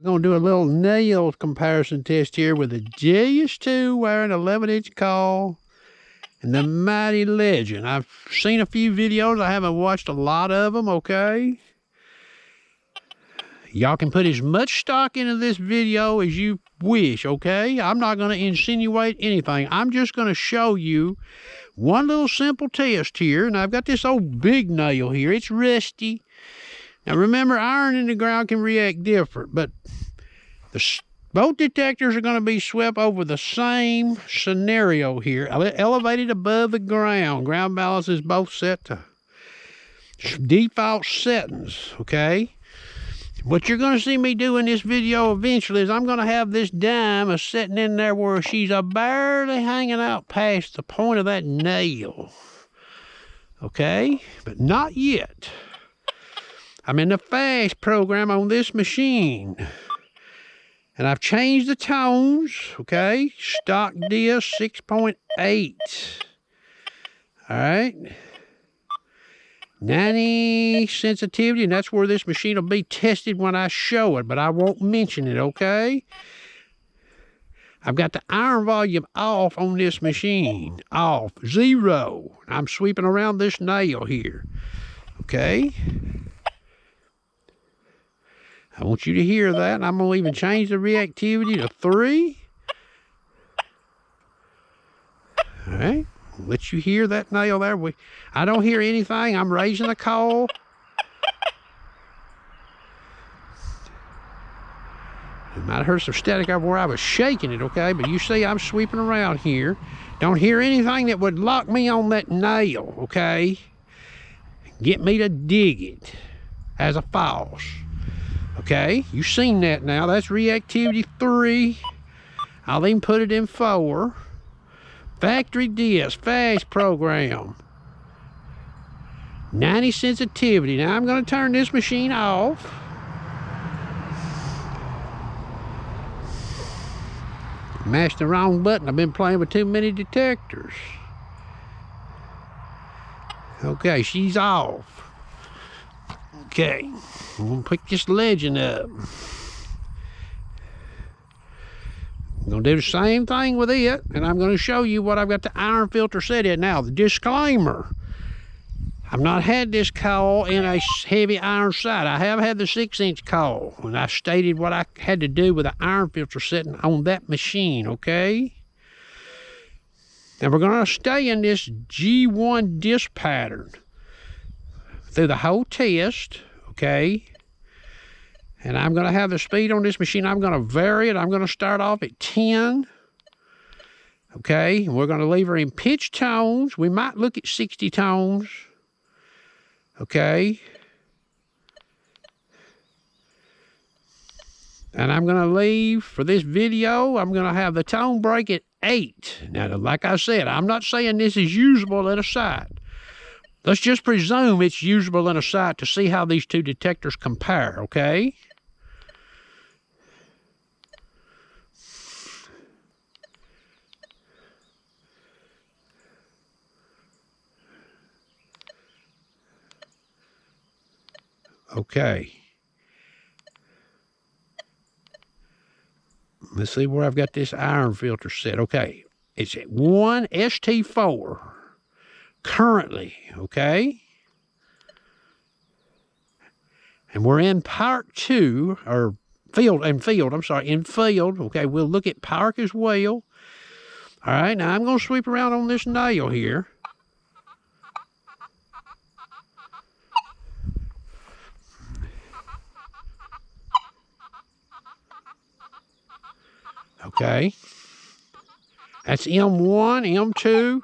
Going to do a little nail comparison test here with the Deus 2 wearing 11-inch coil and the Mighty Legend. I've seen a few videos. I haven't watched a lot of them, okay? Y'all can put as much stock into this video as you wish, okay? I'm not going to insinuate anything. I'm just going to show you one little simple test here. And I've got this old big nail here. It's rusty. Now remember, iron in the ground can react different, but both detectors are going to be swept over the same scenario here, elevated above the ground. Ground balance is both set to default settings, okay? What you're going to see me do in this video eventually is I'm going to have this dime sitting in there where she's barely hanging out past the point of that nail, okay? But not yet. I'm in the fast program on this machine. And I've changed the tones, okay? Stock Deus 6.8. All right. 90 sensitivity, and that's where this machine will be tested when I show it, but I won't mention it, okay? I've got the iron volume off on this machine. Off. 0. I'm sweeping around this nail here, okay? I want you to hear that, and I'm going to even change the reactivity to 3. All right, let you hear that nail there. I don't hear anything. I'm raising the coil. You might have heard some static over where I was shaking it, okay? But you see I'm sweeping around here. Don't hear anything that would lock me on that nail, okay? Get me to dig it as a false. Okay, you've seen that now. That's reactivity 3. I'll even put it in 4. Factory Deus, fast program. 90 sensitivity. Now I'm going to turn this machine off. Mashed the wrong button. I've been playing with too many detectors. Okay, she's off. Okay, I'm going to pick this Legend up. I'm going to do the same thing with it, and I'm going to show you what I've got the iron filter set in. Now, the disclaimer, I've not had this coil in a heavy iron sight. I have had the 6-inch coil, and I stated what I had to do with the iron filter setting on that machine, okay? Now, we're going to stay in this G1 disc pattern through the whole test, okay? And I'm going to have the speed on this machine. I'm going to vary it. I'm going to start off at 10, okay? And we're going to leave her in pitch tones. We might look at 60 tones, okay? And I'm going to leave, for this video, I'm going to have the tone break at 8. Now, like I said, I'm not saying this is usable at a sight. Let's just presume it's usable in a sight to see how these two detectors compare, okay? Okay. Let's see where I've got this iron filter set. Okay. It's at 1 ST4 currently, okay? And we're in Park 2, or field, in field, okay? We'll look at Park as well. All right, now I'm going to sweep around on this nail here. Okay. That's M1, M2.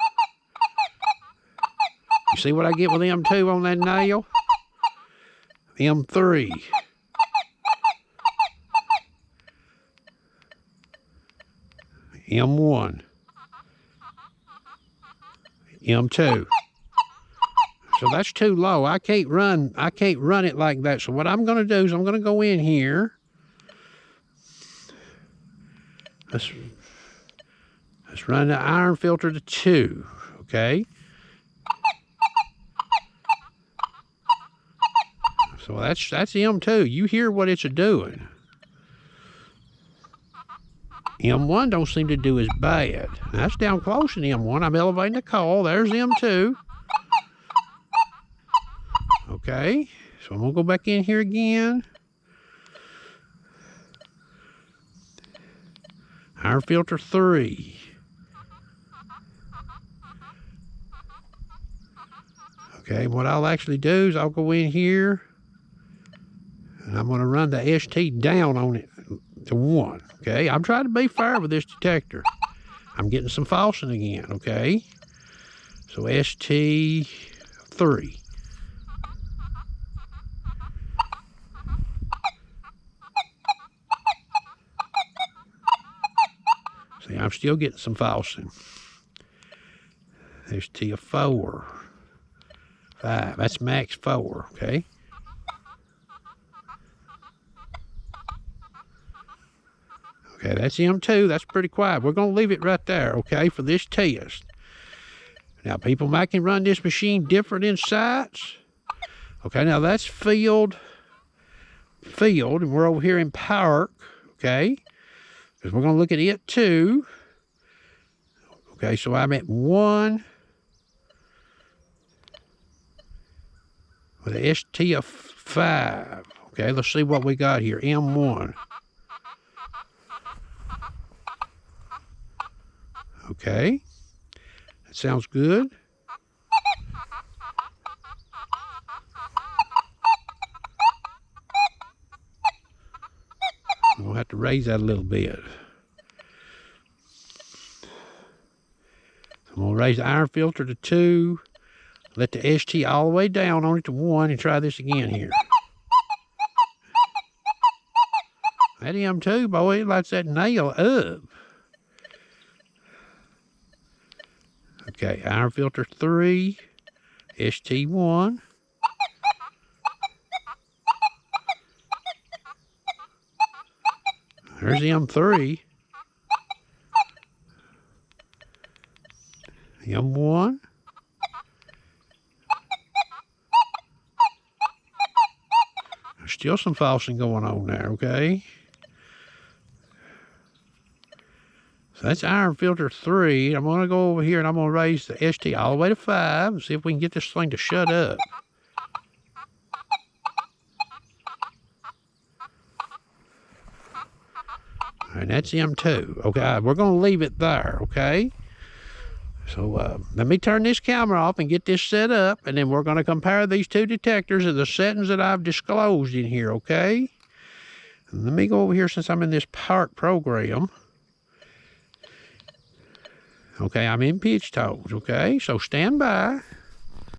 You see what I get with M2 on that nail? M3. M1. M2. So that's too low. I can't run it like that. So what I'm going to do is I'm going to go in here. Let's run the iron filter to 2, okay? So that's M2. You hear what it's doing. M1 don't seem to do as bad. That's down close in M1. I'm elevating the call. There's M2. Okay, so I'm going to go back in here again. Iron filter 3. Okay, what I'll actually do is I'll go in here and I'm going to run the ST down on it to 1. Okay, I'm trying to be fair with this detector. I'm getting some falsing again, okay? So ST 3. See, I'm still getting some falsing. ST 4. 5. That's max 4, okay? Okay, that's M2. That's pretty quiet. We're going to leave it right there, okay, for this test. Now, people might can run this machine different in sites. Okay, now that's field, and we're over here in park, okay? Because we're going to look at it too. Okay, so I'm at 1 with a ST of 5. Okay, let's see what we got here. M1. Okay, that sounds good. We'll have to raise that a little bit. I'm going to raise the iron filter to 2. Let the ST all the way down on it to 1 and try this again here. That M2, boy, it lights that nail up. Okay, iron filter 3, ST1. There's the M3. M1. There's still some falsing going on there, okay? So that's iron filter 3. I'm going to go over here and I'm going to raise the ST all the way to 5 and see if we can get this thing to shut up. And that's M2. Okay, we're going to leave it there, okay? So let me turn this camera off and get this set up, and then we're going to compare these two detectors and the settings that I've disclosed in here, okay? And let me go over here since I'm in this park program. Okay, I'm in pitch tones, okay? So stand by.